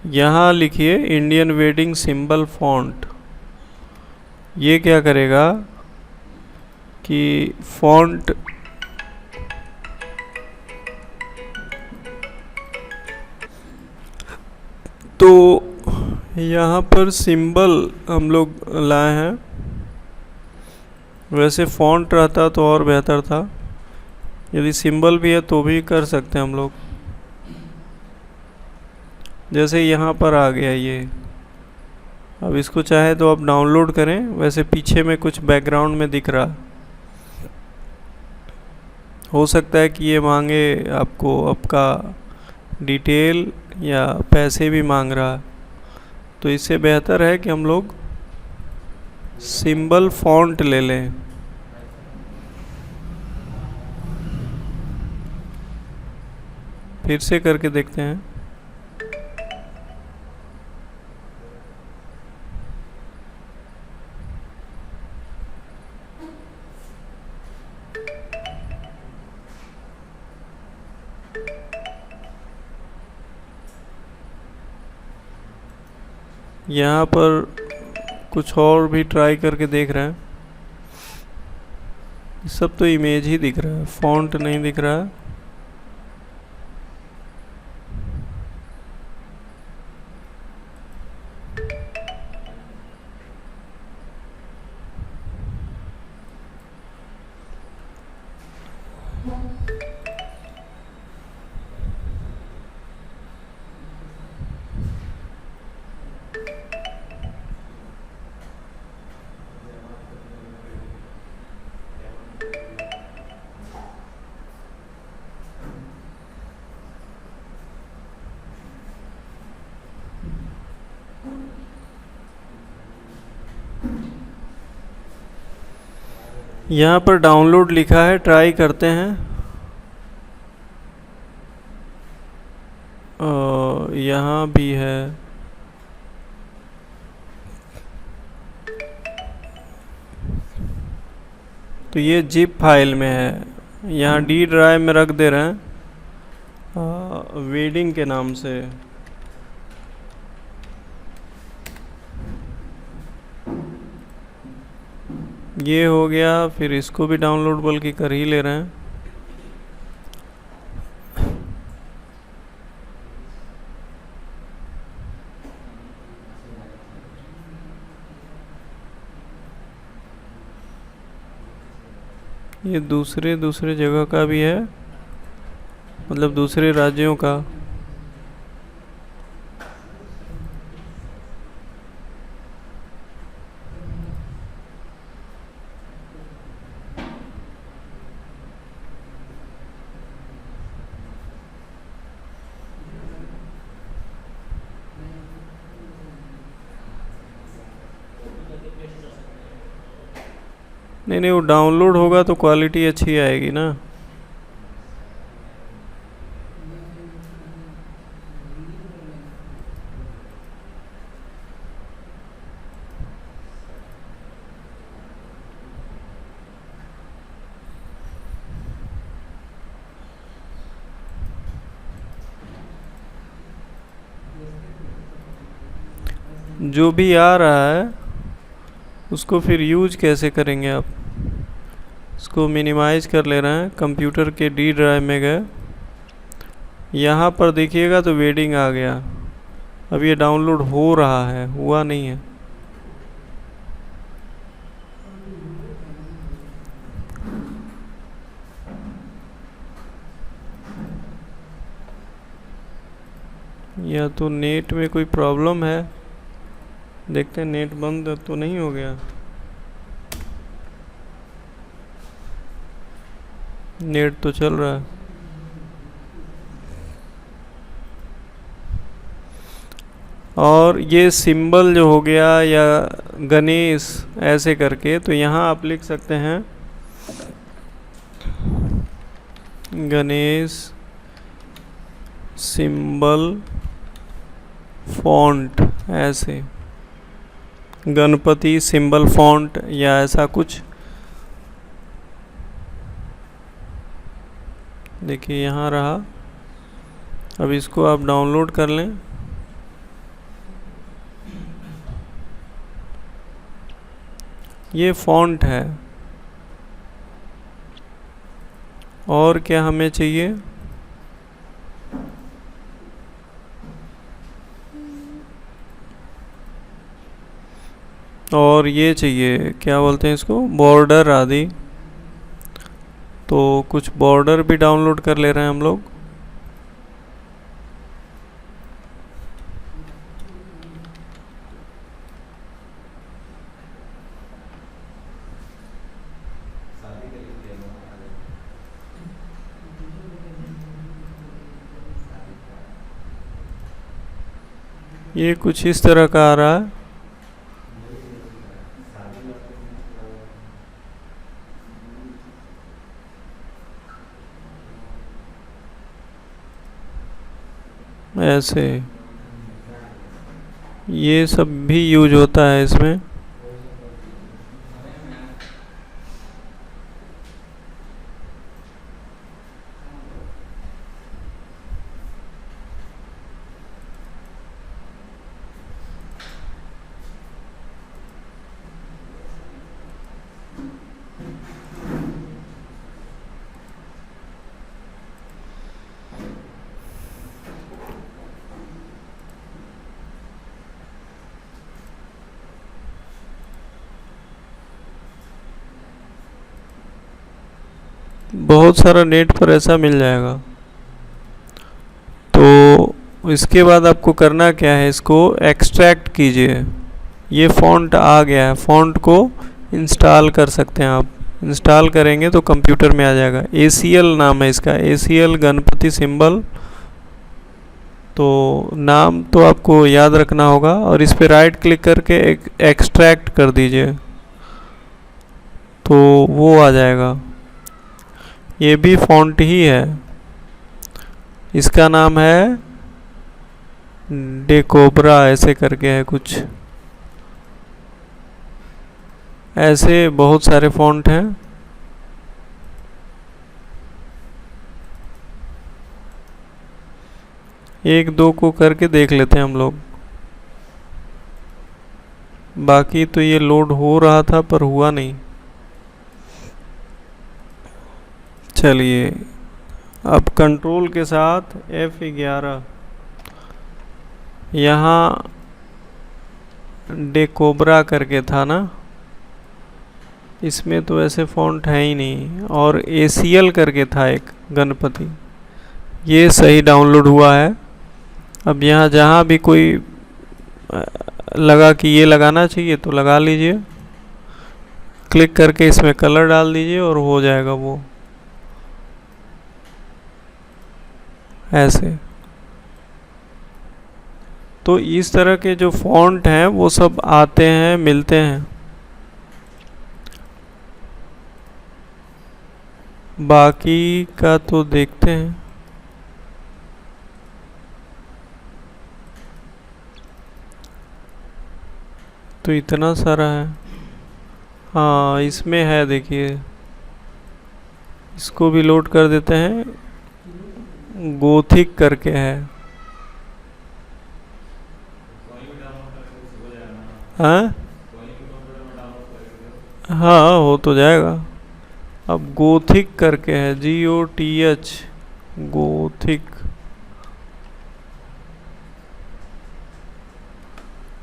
यहाँ लिखिए Indian wedding symbol font. ये क्या करेगा कि फॉन्ट तो यहाँ पर सिंबल हम लोग लाए हैं। वैसे फॉन्ट रहता तो और बेहतर था, यदि सिंबल भी है तो भी कर सकते हैं हम लोग। जैसे यहाँ पर आ गया ये, अब इसको चाहे तो आप डाउनलोड करें। वैसे पीछे में कुछ बैकग्राउंड में दिख रहा, हो सकता है कि ये मांगे आपको आपका डिटेल या पैसे भी मांग रहा, तो इससे बेहतर है कि हम लोग सिंबल फॉन्ट ले लें। फिर से करके देखते हैं। यहाँ पर कुछ और भी ट्राई करके देख रहे हैं। सब तो इमेज ही दिख रहा है, फॉन्ट नहीं दिख रहा है। यहाँ पर डाउनलोड लिखा है, ट्राई करते हैं। यहाँ भी है। तो ये जिप फाइल में है, यहाँ डी ड्राइव में रख दे रहे हैं वेडिंग के नाम से। ये हो गया, फिर इसको भी डाउनलोड बल्कि कर ही ले रहे हैं। ये दूसरे दूसरे जगह का भी है, मतलब दूसरे राज्यों का। नहीं नहीं, वो डाउनलोड होगा तो क्वालिटी अच्छी आएगी ना। जो भी आ रहा है उसको फिर यूज कैसे करेंगे आप। इसको मिनिमाइज कर ले रहे हैं, कंप्यूटर के डी ड्राइव में गए। यहाँ पर देखिएगा तो वेडिंग आ गया। अब ये डाउनलोड हो रहा है, हुआ नहीं है। या तो नेट में कोई प्रॉब्लम है, देखते हैं। नेट बंद तो नहीं हो गया, नेट तो चल रहा है। और ये सिंबल जो हो गया या गणेश ऐसे करके, तो यहाँ आप लिख सकते हैं गणेश सिंबल फॉन्ट, ऐसे गणपति सिंबल फॉन्ट या ऐसा कुछ। देखिए यहाँ रहा। अब इसको आप डाउनलोड कर लें। ये फॉन्ट है। और क्या हमें चाहिए? और ये चाहिए, क्या बोलते हैं इसको, बॉर्डर आदि। तो कुछ बॉर्डर भी डाउनलोड कर ले रहे हैं हम लोग। ये कुछ इस तरह का आ रहा है। ऐसे ये सब भी यूज होता है इसमें। बहुत सारा नेट पर ऐसा मिल जाएगा। तो इसके बाद आपको करना क्या है, इसको एक्सट्रैक्ट कीजिए। ये फ़ॉन्ट आ गया है, फ़ॉन्ट को इंस्टॉल कर सकते हैं आप। इंस्टॉल करेंगे तो कंप्यूटर में आ जाएगा। ACL नाम है इसका, ACL गणपति सिंबल। तो नाम तो आपको याद रखना होगा और इस पर राइट क्लिक करके एक्सट्रैक्ट कर दीजिए तो वो आ जाएगा। ये भी फ़ॉन्ट ही है, इसका नाम है डेकोब्रा ऐसे करके है कुछ। ऐसे बहुत सारे फ़ॉन्ट हैं। एक दो को करके देख लेते हैं हम लोग। बाकी तो ये लोड हो रहा था पर हुआ नहीं। चलिए अब कंट्रोल के साथ F11, यहाँ डेकोब्रा करके था ना, इसमें तो ऐसे फ़ॉन्ट है ही नहीं। और ACL करके था एक गणपति, ये सही डाउनलोड हुआ है। अब यहाँ जहाँ भी कोई लगा कि ये लगाना चाहिए तो लगा लीजिए, क्लिक करके इसमें कलर डाल दीजिए और हो जाएगा वो ऐसे। तो इस तरह के जो फ़ॉन्ट हैं वो सब आते हैं, मिलते हैं। बाकी का तो देखते हैं। तो इतना सारा है। हाँ इसमें है, देखिए इसको भी लोड कर देते हैं। गोथिक करके है। हाँ हाँ हो तो जाएगा। अब गोथिक करके है, GOTH, गोथिक।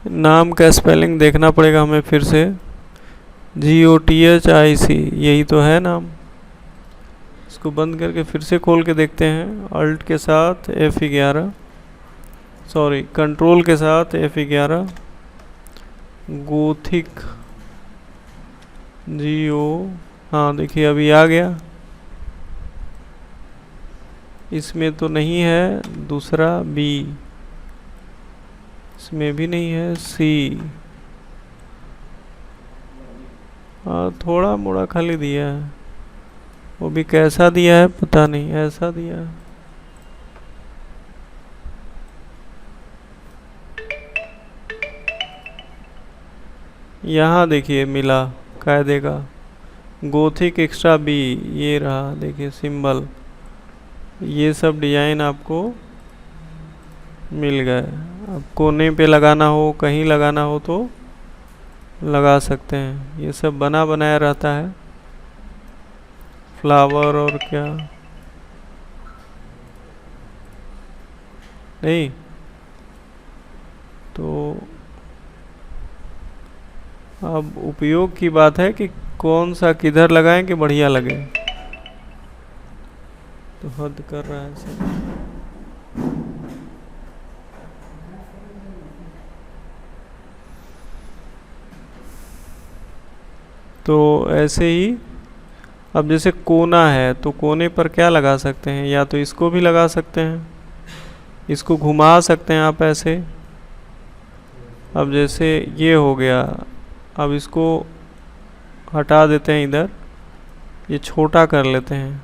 नाम का स्पेलिंग देखना पड़ेगा हमें फिर से। GOTHIC यही तो है नाम। इसको बंद करके फिर से खोल के देखते हैं। अल्ट के साथ F11, सॉरी कंट्रोल के साथ F11, गोथिक GO। हाँ देखिए अभी आ गया। इसमें तो नहीं है। दूसरा B, इसमें भी नहीं है। C, हाँ थोड़ा मोड़ा खाली दिया है, वो भी कैसा दिया है पता नहीं, ऐसा दिया है। यहाँ देखिए मिला कायदे का, गोथिक एक्स्ट्रा B, ये रहा देखिए सिंबल। ये सब डिजाइन आपको मिल गए। अब कोने पे लगाना हो, कहीं लगाना हो तो लगा सकते हैं। ये सब बना बनाया रहता है, फ्लावर और क्या नहीं। तो अब उपयोग की बात है कि कौन सा किधर लगाएं कि बढ़िया लगे। तो हद कर रहा है सब। तो ऐसे ही अब जैसे कोना है तो कोने पर क्या लगा सकते हैं, या तो इसको भी लगा सकते हैं, इसको घुमा सकते हैं आप ऐसे। अब जैसे ये हो गया, अब इसको हटा देते हैं इधर, ये छोटा कर लेते हैं।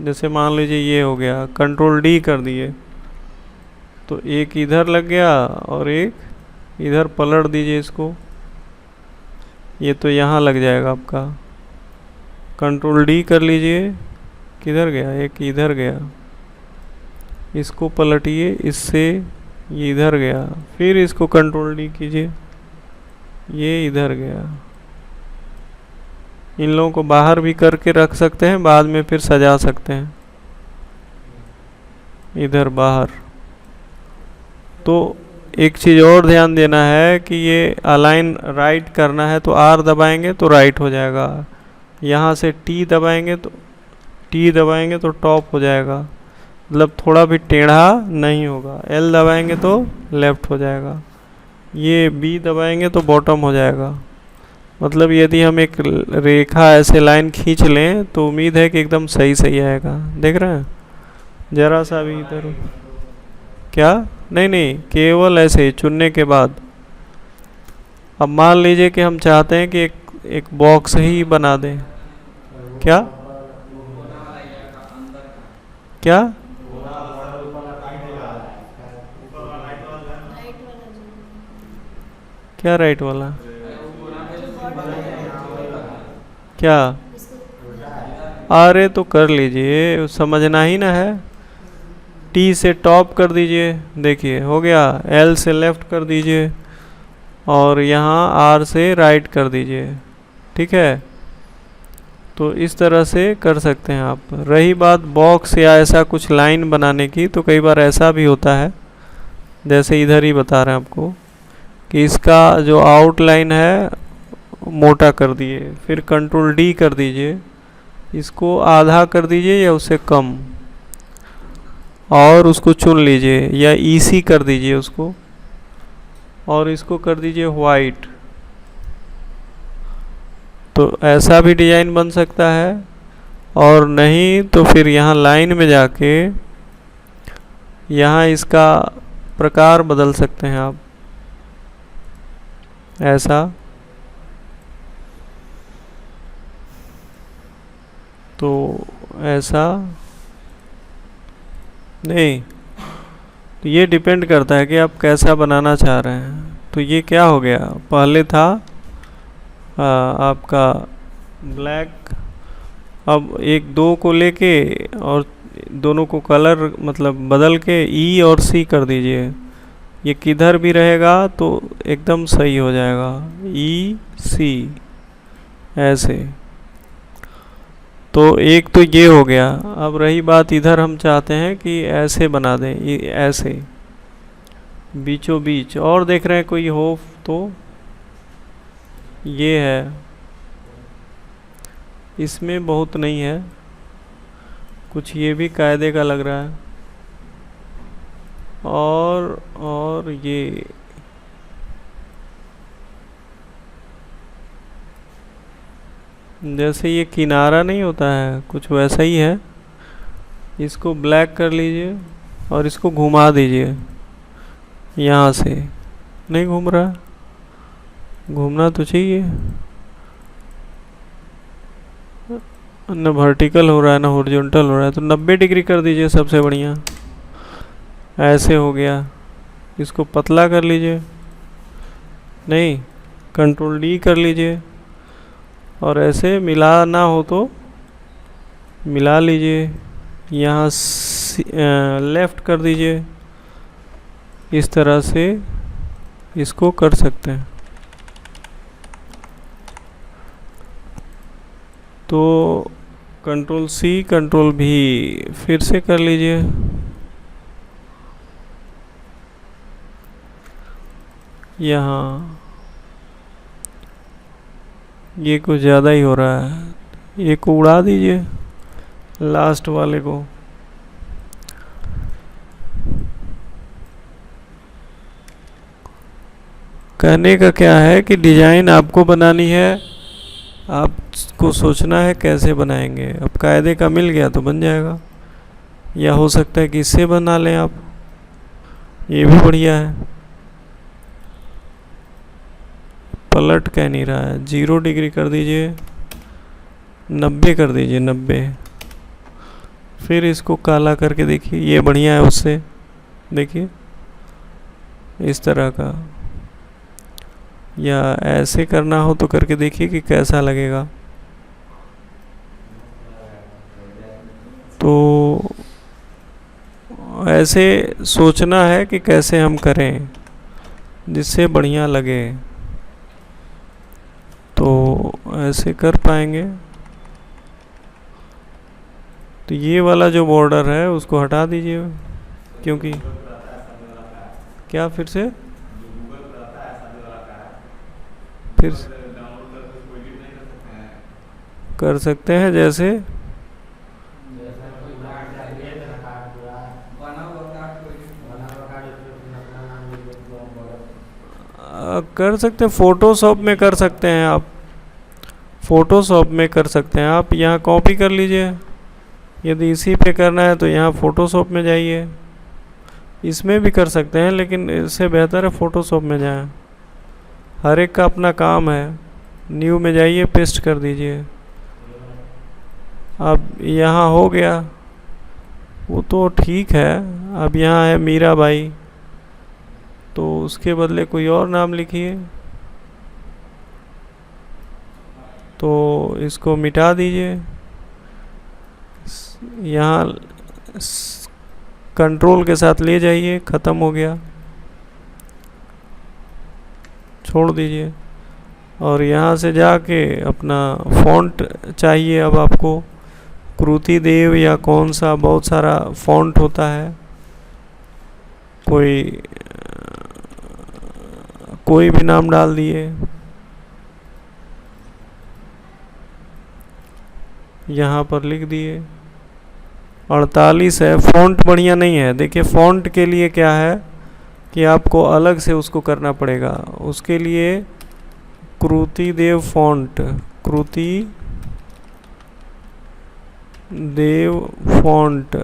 जैसे मान लीजिए ये हो गया, कंट्रोल डी कर दिए तो एक इधर लग गया और एक इधर पलट दीजिए इसको, ये तो यहाँ लग जाएगा आपका। कंट्रोल डी कर लीजिए, किधर गया, एक इधर गया, इसको पलटिए, इससे ये इधर गया, फिर इसको कंट्रोल डी कीजिए, ये इधर गया। इन लोगों को बाहर भी करके रख सकते हैं, बाद में फिर सजा सकते हैं इधर बाहर। तो एक चीज़ और ध्यान देना है कि ये अलाइन राइट करना है तो आर दबाएंगे तो राइट हो जाएगा, यहाँ से टी दबाएंगे तो टॉप हो जाएगा, मतलब थोड़ा भी टेढ़ा नहीं होगा। एल दबाएंगे तो लेफ्ट हो जाएगा, ये बी दबाएंगे तो बॉटम हो जाएगा। मतलब यदि हम एक रेखा ऐसे लाइन खींच लें तो उम्मीद है कि एकदम सही सही आएगा। देख रहे हैं, जरा सा भी इधर क्या, नहीं केवल ऐसे ही चुनने के बाद। अब मान लीजिए कि हम चाहते हैं कि एक बॉक्स ही बना दें, क्या क्या क्या राइट वाला क्या, अरे तो कर लीजिए, समझना ही ना है। टी से टॉप कर दीजिए, देखिए हो गया। एल से लेफ्ट कर दीजिए और यहाँ आर से राइट कर दीजिए, ठीक है। तो इस तरह से कर सकते हैं आप। रही बात बॉक्स या ऐसा कुछ लाइन बनाने की, तो कई बार ऐसा भी होता है, जैसे इधर ही बता रहे हैं आपको कि इसका जो आउटलाइन है मोटा कर दिए, फिर कंट्रोल डी कर दीजिए, इसको आधा कर दीजिए या उससे कम, और उसको चुन लीजिए, या ईसी कर दीजिए उसको, और इसको कर दीजिए वाइट। तो ऐसा भी डिजाइन बन सकता है। और नहीं तो फिर यहाँ लाइन में जाके यहाँ इसका प्रकार बदल सकते हैं आप, ऐसा। तो ऐसा नहीं, तो ये डिपेंड करता है कि आप कैसा बनाना चाह रहे हैं। तो ये क्या हो गया, पहले था आपका ब्लैक, अब एक दो को लेके और दोनों को कलर मतलब बदल के ई और सी कर दीजिए, ये किधर भी रहेगा तो एकदम सही हो जाएगा, ई सी ऐसे। तो एक तो ये हो गया। अब रही बात इधर, हम चाहते हैं कि ऐसे बना दें, ऐसे बीचों बीच, और देख रहे हैं कोई हो तो ये है, इसमें बहुत नहीं है कुछ, ये भी कायदे का लग रहा है। और ये जैसे ये किनारा नहीं होता है, कुछ वैसा ही है। इसको ब्लैक कर लीजिए और इसको घुमा दीजिए, यहाँ से नहीं घूम रहा, घूमना तो चाहिए, न वर्टिकल हो रहा है ना हॉरिजॉन्टल हो रहा है। तो 90 डिग्री कर दीजिए, सबसे बढ़िया। ऐसे हो गया, इसको पतला कर लीजिए, नहीं कंट्रोल डी कर लीजिए, और ऐसे मिला ना हो तो मिला लीजिए, यहाँ लेफ्ट कर दीजिए, इस तरह से इसको कर सकते हैं। तो कंट्रोल सी कंट्रोल भी फिर से कर लीजिए। यहाँ ये कुछ ज़्यादा ही हो रहा है, ये को उड़ा दीजिए लास्ट वाले को। कहने का क्या है कि डिज़ाइन आपको बनानी है, आपको सोचना है कैसे बनाएंगे। अब कायदे का मिल गया तो बन जाएगा, या हो सकता है कि इससे बना लें आप, ये भी बढ़िया है। पलट कह नहीं रहा है, 0 डिग्री कर दीजिए, 90 कर दीजिए, 90। फिर इसको काला करके देखिए, ये बढ़िया है उससे। देखिए इस तरह का, या ऐसे करना हो तो करके देखिए कि कैसा लगेगा। तो ऐसे सोचना है कि कैसे हम करें जिससे बढ़िया लगे, तो ऐसे कर पाएंगे। तो ये वाला जो बॉर्डर है उसको हटा दीजिए, क्योंकि क्या फिर से कर सकते हैं जैसे कर सकते हैं, फोटोशॉप में कर सकते हैं आप, फोटोशॉप में कर सकते हैं आप। यहाँ कॉपी कर लीजिए, यदि इसी पे करना है तो यहाँ फोटोशॉप में जाइए। इसमें भी कर सकते हैं लेकिन इससे बेहतर है फोटोशॉप में जाएं, हर एक का अपना काम है। न्यू में जाइए, पेस्ट कर दीजिए। अब यहाँ हो गया, वो तो ठीक है। अब यहाँ है मीराबाई, तो उसके बदले कोई और नाम लिखिए। तो इसको मिटा दीजिए, यहाँ कंट्रोल के साथ ले जाइए, ख़त्म हो गया, छोड़ दीजिए। और यहाँ से जाके अपना फ़ॉन्ट चाहिए अब आपको, कृति देव या कौन सा, बहुत सारा फ़ॉन्ट होता है, कोई भी नाम डाल दिए। यहाँ पर लिख दिए 48 है। फ़ॉन्ट बढ़िया नहीं है, देखिए फ़ॉन्ट के लिए क्या है कि आपको अलग से उसको करना पड़ेगा। उसके लिए कृति देव फ़ॉन्ट, कृति देव फ़ॉन्ट,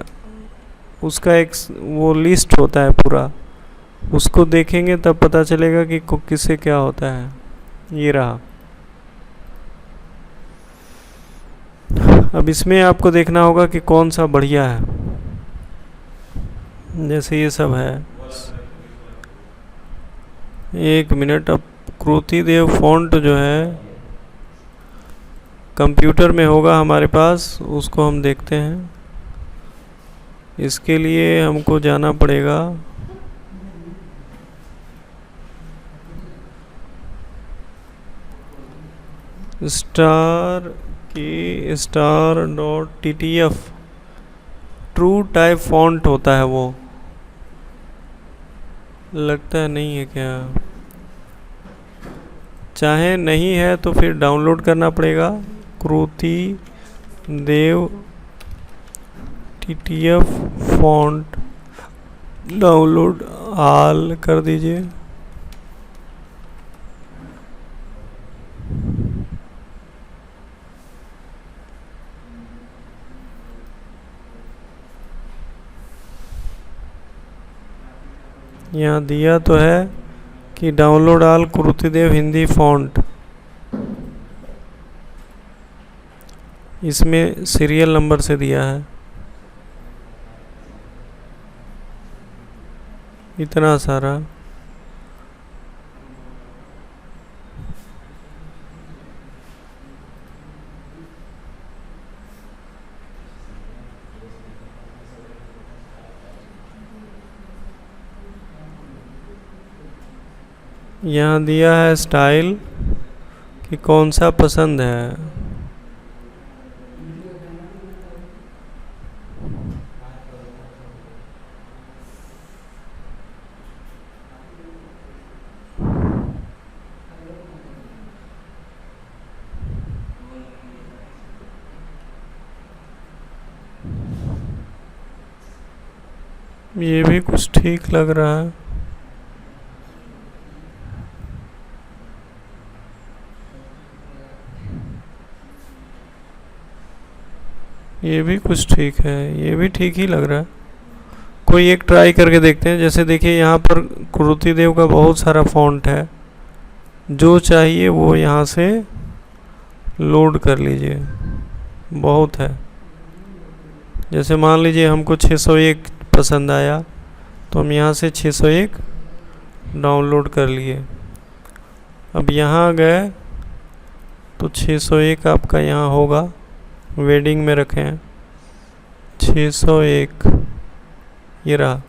उसका एक वो लिस्ट होता है पूरा, उसको देखेंगे तब पता चलेगा कि किससे क्या होता है। ये रहा। अब इसमें आपको देखना होगा कि कौन सा बढ़िया है, जैसे ये सब है। 1 मिनट। अब कृति देव फ़ॉन्ट जो है कंप्यूटर में होगा हमारे पास, उसको हम देखते हैं। इसके लिए हमको जाना पड़ेगा star.ttf, ट्रू टाइप फ़ॉन्ट होता है वो, लगता है नहीं है क्या। चाहे नहीं है तो फिर डाउनलोड करना पड़ेगा, कृति देव ttf फ़ॉन्ट डाउनलोड ऑल कर दीजिए। यहाँ दिया तो है कि डाउनलोड ऑल कृति देव हिंदी फ़ॉन्ट, इसमें सीरियल नंबर से दिया है, इतना सारा। यहाँ दिया है स्टाइल कि कौन सा पसंद है। ये भी कुछ ठीक लग रहा है। ये भी कुछ ठीक है, ये भी ठीक ही लग रहा है। कोई एक ट्राई करके देखते हैं। जैसे देखिए यहाँ पर कुरुति देव का बहुत सारा फॉन्ट है, जो चाहिए वो यहाँ से लोड कर लीजिए, बहुत है। जैसे मान लीजिए हमको 601 पसंद आया, तो हम यहाँ से 601 डाउनलोड कर लिए। अब यहाँ गए तो 601 आपका यहाँ होगा, वेडिंग में रखें 601, ये रहा।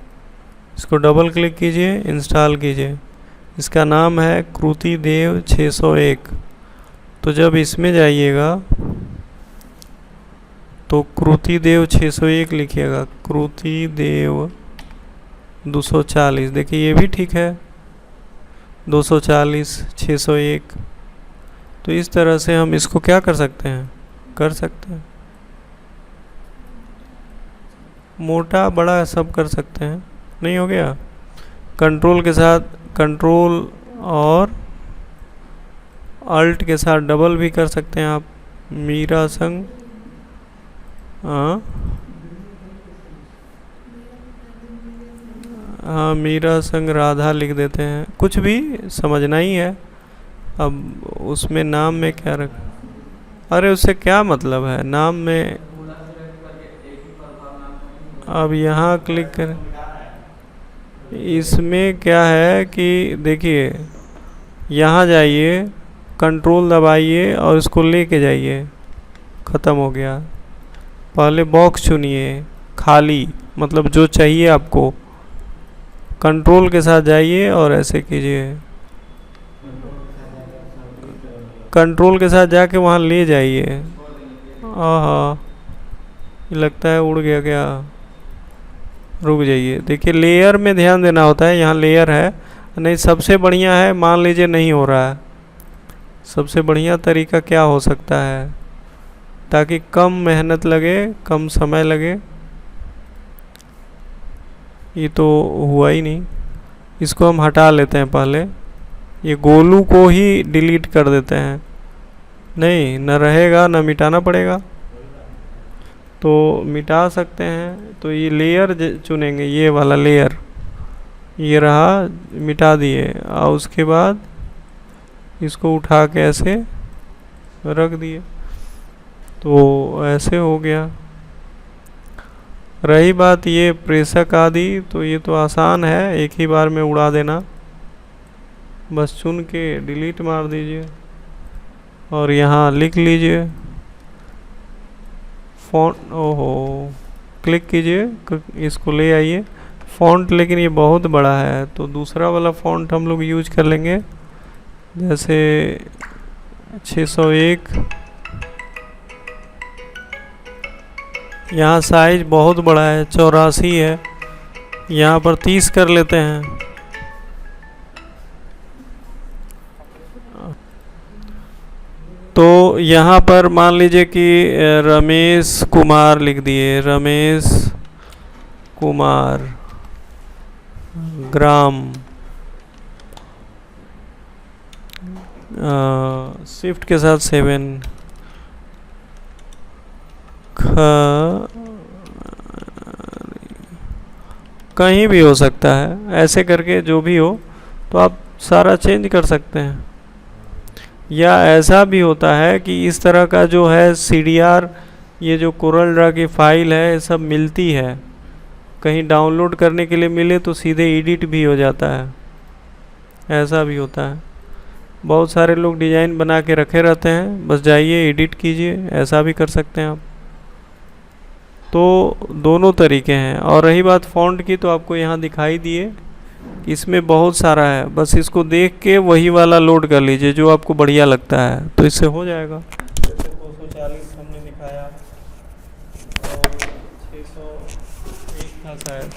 इसको डबल क्लिक कीजिए, इंस्टॉल कीजिए। इसका नाम है कुरुति देव 601। तो जब इसमें जाइएगा तो कुरुति देव 601 लिखिएगा, कुरुति देव 240। देखिए ये भी ठीक है, 240 601। तो इस तरह से हम इसको क्या कर सकते हैं, कर सकते हैं, मोटा बड़ा सब कर सकते हैं। नहीं हो गया? कंट्रोल के साथ, कंट्रोल और अल्ट के साथ डबल भी कर सकते हैं आप। मीरा संग, हाँ मीरा संग राधा लिख देते हैं, कुछ भी समझना ही है। अब उसमें नाम में क्या रख, अरे उससे क्या मतलब है नाम में। अब यहाँ क्लिक करें, इसमें क्या है कि देखिए यहाँ जाइए, कंट्रोल दबाइए और इसको लेके जाइए, ख़त्म हो गया। पहले बॉक्स चुनिए खाली, मतलब जो चाहिए आपको, कंट्रोल के साथ जाइए और ऐसे कीजिए, कंट्रोल के साथ जाके वहाँ ले जाइए। हाँ लगता है उड़ गया क्या, रुक जाइए। देखिए लेयर में ध्यान देना होता है, यहाँ लेयर है नहीं। सबसे बढ़िया है, मान लीजिए नहीं हो रहा है, सबसे बढ़िया तरीका क्या हो सकता है ताकि कम मेहनत लगे, कम समय लगे। ये तो हुआ ही नहीं, इसको हम हटा लेते हैं पहले, ये गोलू को ही डिलीट कर देते हैं। नहीं न रहेगा, न मिटाना पड़ेगा, तो मिटा सकते हैं। तो ये लेयर चुनेंगे, ये वाला लेयर, ये रहा, मिटा दिए। और उसके बाद इसको उठा के ऐसे रख दिए, तो ऐसे हो गया। रही बात ये प्रेषक आदि, तो ये तो आसान है, एक ही बार में उड़ा देना, बस चुन के डिलीट मार दीजिए और यहाँ लिख लीजिए फ़ॉन्ट। ओहो, क्लिक कीजिए, इसको ले आइए फ़ॉन्ट। लेकिन ये बहुत बड़ा है, तो दूसरा वाला फ़ॉन्ट हम लोग यूज कर लेंगे, जैसे 601। यहाँ साइज बहुत बड़ा है, 84 है, यहाँ पर 30 कर लेते हैं। तो यहाँ पर मान लीजिए कि रमेश कुमार लिख दिए, रमेश कुमार ग्राम, शिफ्ट के साथ 7 कहीं भी हो सकता है, ऐसे करके जो भी हो, तो आप सारा चेंज कर सकते हैं। या ऐसा भी होता है कि इस तरह का जो है CDR, ये जो कोरल ड्रा की फ़ाइल है, सब मिलती है, कहीं डाउनलोड करने के लिए मिले तो सीधे एडिट भी हो जाता है, ऐसा भी होता है। बहुत सारे लोग डिज़ाइन बना के रखे रहते हैं, बस जाइए एडिट कीजिए, ऐसा भी कर सकते हैं आप। तो दोनों तरीके हैं। और रही बात फ़ॉन्ट की, तो आपको यहाँ दिखाई दिए, इसमें बहुत सारा है, बस इसको देख के वही वाला लोड कर लीजिए जो आपको बढ़िया लगता है, तो इससे हो जाएगा। जैसे 240 हमने दिखाया, और 601 था शायद,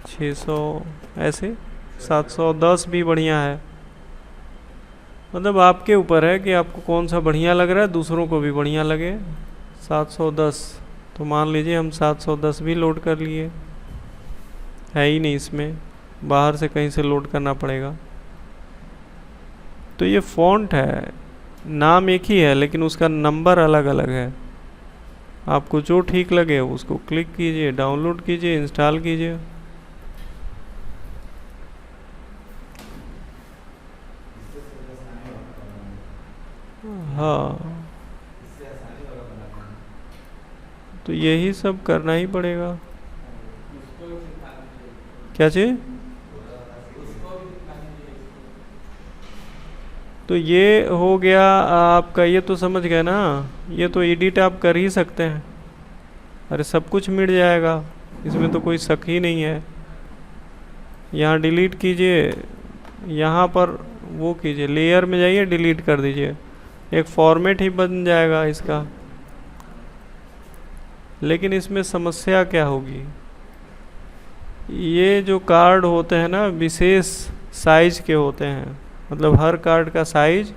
600 ऐसे, 710 भी बढ़िया है। मतलब आपके ऊपर है कि आपको कौन सा बढ़िया लग रहा है, दूसरों को भी बढ़िया लगे। 710, तो मान लीजिए हम 710 भी लोड कर लिए। है ही नहीं इसमें, बाहर से कहीं से लोड करना पड़ेगा। तो ये फ़ॉन्ट है, नाम एक ही है लेकिन उसका नंबर अलग अलग है। आपको जो ठीक लगे उसको क्लिक कीजिए, डाउनलोड कीजिए, इंस्टॉल कीजिए। हाँ, तो यही सब करना ही पड़ेगा। क्या चीज़? तो ये हो गया आपका, ये तो समझ गए ना, ये तो एडिट आप कर ही सकते हैं। अरे सब कुछ मिट जाएगा, इसमें तो कोई शक ही नहीं है। यहाँ डिलीट कीजिए, यहाँ पर वो कीजिए, लेयर में जाइए, डिलीट कर दीजिए, एक फॉर्मेट ही बन जाएगा इसका। लेकिन इसमें समस्या क्या होगी, ये जो कार्ड होते हैं ना विशेष साइज के होते हैं, मतलब हर कार्ड का साइज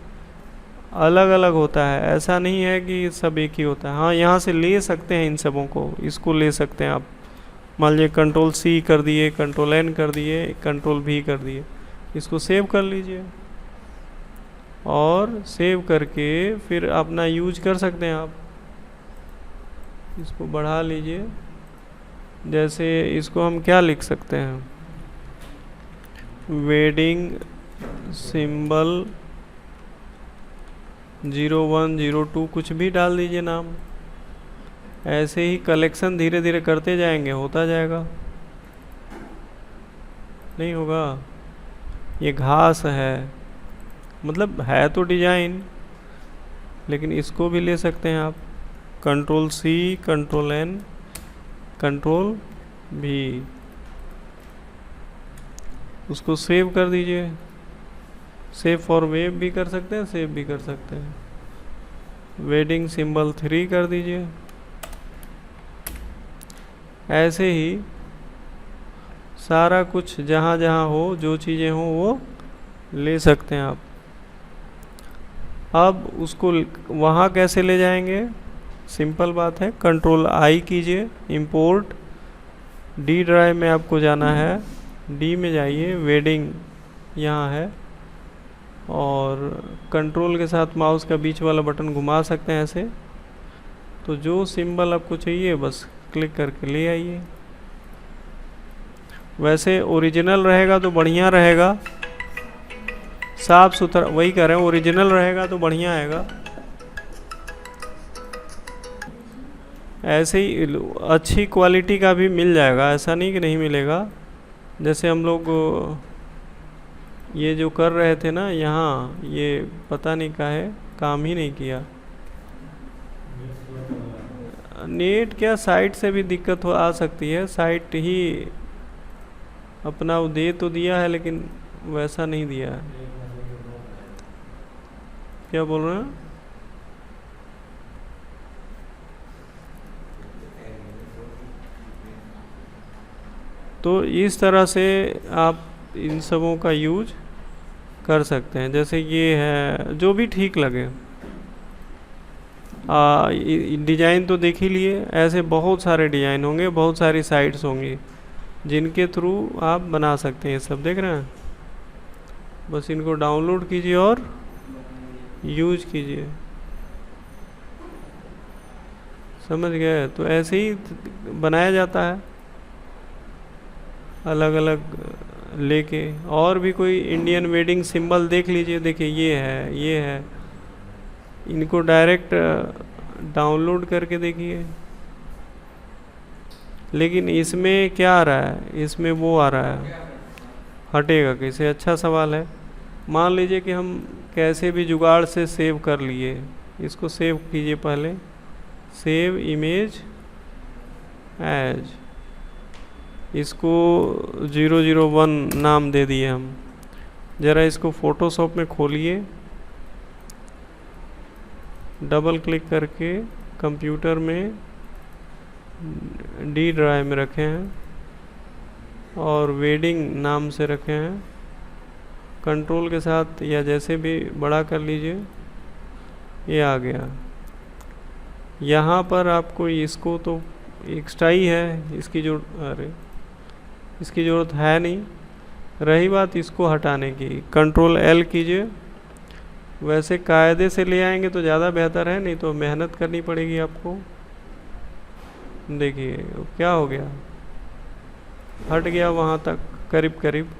अलग अलग होता है, ऐसा नहीं है कि सब एक ही होता है। हाँ, यहाँ से ले सकते हैं इन सबों को, इसको ले सकते हैं आप। मान लीजिए कंट्रोल सी कर दिए, कंट्रोल एन कर दिए, कंट्रोल भी कर दिए, इसको सेव कर लीजिए और सेव करके फिर अपना यूज कर सकते हैं आप। इसको बढ़ा लीजिए, जैसे इसको हम क्या लिख सकते हैं, वेडिंग सिंबल 0102 कुछ भी डाल दीजिए नाम। ऐसे ही कलेक्शन धीरे धीरे करते जाएंगे, होता जाएगा। नहीं होगा, ये घास है, मतलब है तो डिजाइन, लेकिन इसको भी ले सकते हैं आप। Control C, control N, control भी, उसको सेव कर दीजिए। सेव फॉर वेब भी कर सकते हैं, सेव भी कर सकते हैं। वेडिंग सिंबल 3 कर दीजिए। ऐसे ही सारा कुछ जहाँ जहाँ हो, जो चीज़ें हो वो ले सकते हैं आप। अब उसको वहाँ कैसे ले जाएंगे, सिंपल बात है, कंट्रोल आई कीजिए, इंपोर्ट डी ड्राइव में आपको जाना है, डी में जाइए, वेडिंग यहाँ है, और कंट्रोल के साथ माउस का बीच वाला बटन घुमा सकते हैं ऐसे। तो जो सिंबल आपको चाहिए बस क्लिक करके ले आइए। वैसे ओरिजिनल रहेगा तो बढ़िया रहेगा, साफ सुथरा, वही कह रहे हैं, ओरिजिनल रहेगा तो बढ़िया आएगा। ऐसे ही अच्छी क्वालिटी का भी मिल जाएगा, ऐसा नहीं कि नहीं मिलेगा। जैसे हम लोग ये जो कर रहे थे ना यहाँ, ये पता नहीं काहे काम ही नहीं किया। नेट क्या, साइट से भी दिक्कत हो आ सकती है, साइट ही अपना वो दे तो दिया है लेकिन वैसा नहीं दिया है। क्या बोल रहे हैं? तो इस तरह से आप इन सबों का यूज कर सकते हैं। जैसे ये है, जो भी ठीक लगे। डिज़ाइन तो देख ही लिए, ऐसे बहुत सारे डिज़ाइन होंगे, बहुत सारी साइट्स होंगी जिनके थ्रू आप बना सकते हैं। सब देख रहे हैं, बस इनको डाउनलोड कीजिए और यूज कीजिए। समझ गए? तो ऐसे ही बनाया जाता है, अलग अलग लेके। और भी कोई इंडियन वेडिंग सिंबल देख लीजिए, देखिए ये है, ये है, इनको डायरेक्ट डाउनलोड करके देखिए। लेकिन इसमें क्या आ रहा है, इसमें वो आ रहा है, हटेगा कैसे? अच्छा सवाल है। मान लीजिए कि हम कैसे भी जुगाड़ से सेव कर लिए, इसको सेव कीजिए पहले, सेव इमेज एज, इसको 001 नाम दे दिए हम। ज़रा इसको फ़ोटोशॉप में खोलिए, डबल क्लिक करके कंप्यूटर में डी ड्राइव में रखे हैं और वेडिंग नाम से रखे हैं। कंट्रोल के साथ या जैसे भी बड़ा कर लीजिए, ये आ गया। यहाँ पर आपको इसको तो एक्स्ट्रा ही है, इसकी जो, अरे इसकी ज़रूरत है नहीं। रही बात इसको हटाने की, कंट्रोल एल कीजिए। वैसे कायदे से ले आएंगे तो ज़्यादा बेहतर है, नहीं तो मेहनत करनी पड़ेगी आपको। देखिए क्या हो गया, हट गया वहाँ तक करीब करीब।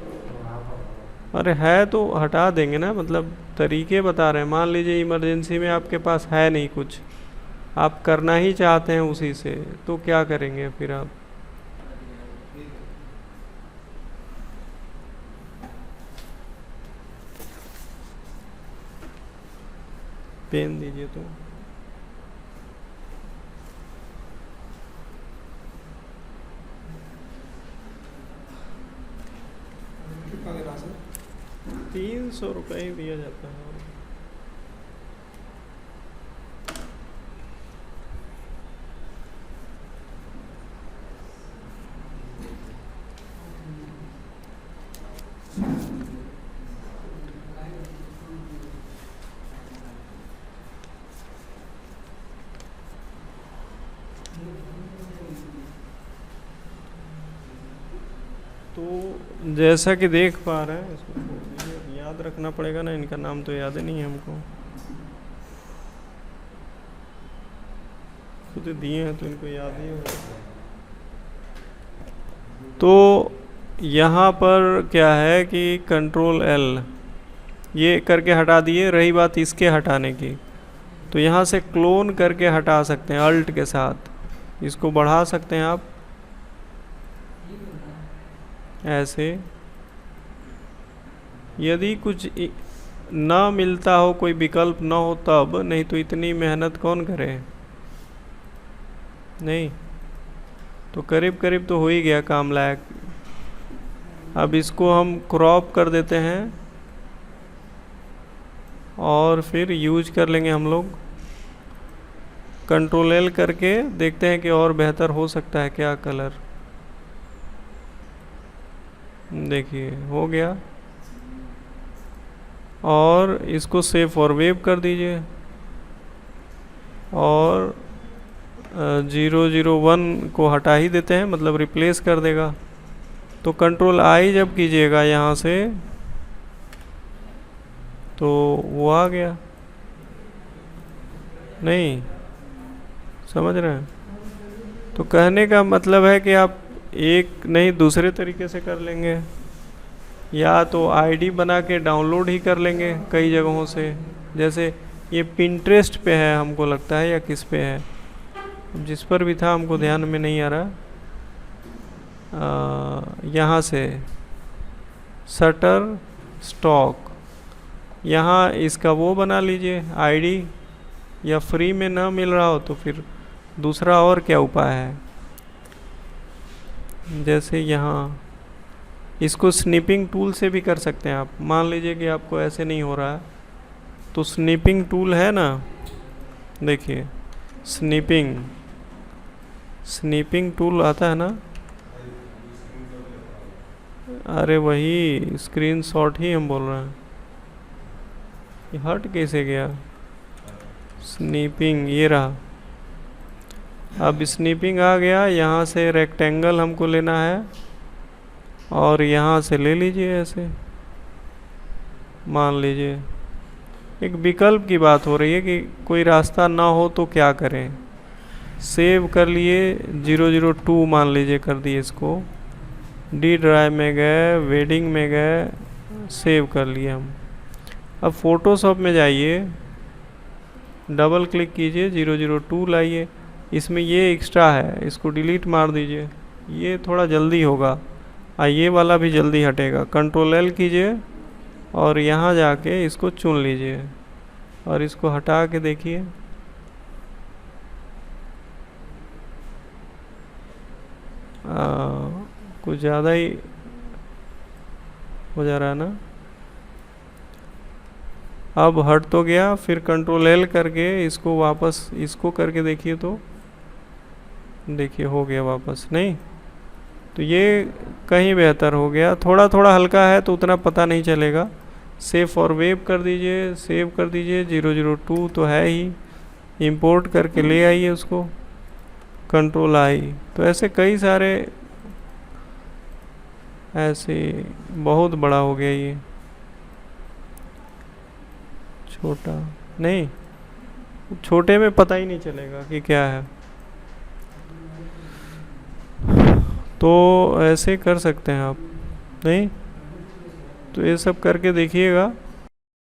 अरे है तो हटा देंगे ना, मतलब तरीके बता रहे हैं। मान लीजिए इमरजेंसी में आपके पास है नहीं कुछ, आप करना ही चाहते हैं उसी से, तो क्या करेंगे फिर आप? पेन दीजिए तो। कितना दे रहा सर? 300 रुपये ही दिया जाता है। तो जैसा कि देख पा रहे हैं, इसको ये याद रखना पड़ेगा ना, इनका नाम तो याद ही नहीं है हमको, खुद दिए हैं तो इनको याद ही होगा। तो यहाँ पर क्या है कि कंट्रोल एल ये करके हटा दिए। रही बात इसके हटाने की, तो यहाँ से क्लोन करके हटा सकते हैं अल्ट के साथ, इसको बढ़ा सकते हैं आप ऐसे। यदि कुछ ना मिलता हो, कोई विकल्प ना हो तब, नहीं तो इतनी मेहनत कौन करे। नहीं तो करीब करीब तो हो ही गया काम लायक। अब इसको हम क्रॉप कर देते हैं और फिर यूज कर लेंगे हम लोग। कंट्रोल एल करके देखते हैं कि और बेहतर हो सकता है क्या कलर। देखिए हो गया। और इसको सेव फॉर वेब कर दीजिए और 001 को हटा ही देते हैं, मतलब रिप्लेस कर देगा। तो कंट्रोल आई जब कीजिएगा यहाँ से तो वो आ गया। नहीं समझ रहे हैं? तो कहने का मतलब है कि आप एक नहीं दूसरे तरीके से कर लेंगे, या तो आईडी बना के डाउनलोड ही कर लेंगे कई जगहों से। जैसे ये पिंटरेस्ट पे है हमको लगता है, या किस पे है, जिस पर भी था हमको ध्यान में नहीं आ रहा। यहाँ से शटर स्टॉक, यहाँ इसका वो बना लीजिए आईडी, या फ्री में ना मिल रहा हो तो फिर दूसरा और क्या उपाय है। जैसे यहाँ इसको स्निपिंग टूल से भी कर सकते हैं आप। मान लीजिए कि आपको ऐसे नहीं हो रहा है तो स्निपिंग टूल है ना, देखिए स्निपिंग टूल आता है ना। अरे वही स्क्रीनशॉट ही हम बोल रहे हैं। ये हट कैसे गया? स्निपिंग ये रहा। अब स्निपिंग आ गया। यहाँ से रेक्टेंगल हमको लेना है और यहाँ से ले लीजिए ऐसे। मान लीजिए एक विकल्प की बात हो रही है कि कोई रास्ता ना हो तो क्या करें। सेव कर लिए 002 मान लीजिए कर दिए इसको, डी ड्राइव में गए, वेडिंग में गए, सेव कर लिए हम। अब फोटोशॉप में जाइए, डबल क्लिक कीजिए, 002 लाइए। इसमें ये एक्स्ट्रा है, इसको डिलीट मार दीजिए, ये थोड़ा जल्दी होगा। ये वाला भी जल्दी हटेगा। कंट्रोल एल कीजिए और यहाँ जाके इसको चुन लीजिए और इसको हटा के देखिए। कुछ ज़्यादा ही हो जा रहा है ना। अब हट तो गया। फिर कंट्रोल एल करके इसको वापस इसको करके देखिए, तो देखिए हो गया वापस। नहीं तो ये कहीं बेहतर हो गया। थोड़ा थोड़ा हल्का है तो उतना पता नहीं चलेगा। सेव फॉर वेब कर दीजिए, सेव कर दीजिए। 002 तो है ही, इंपोर्ट करके ले आइए उसको, कंट्रोल आई। तो ऐसे कई सारे ऐसे बहुत बड़ा हो गया ये, छोटा नहीं, छोटे में पता ही नहीं चलेगा कि क्या है। तो ऐसे कर सकते हैं आप, नहीं तो ये सब करके देखिएगा।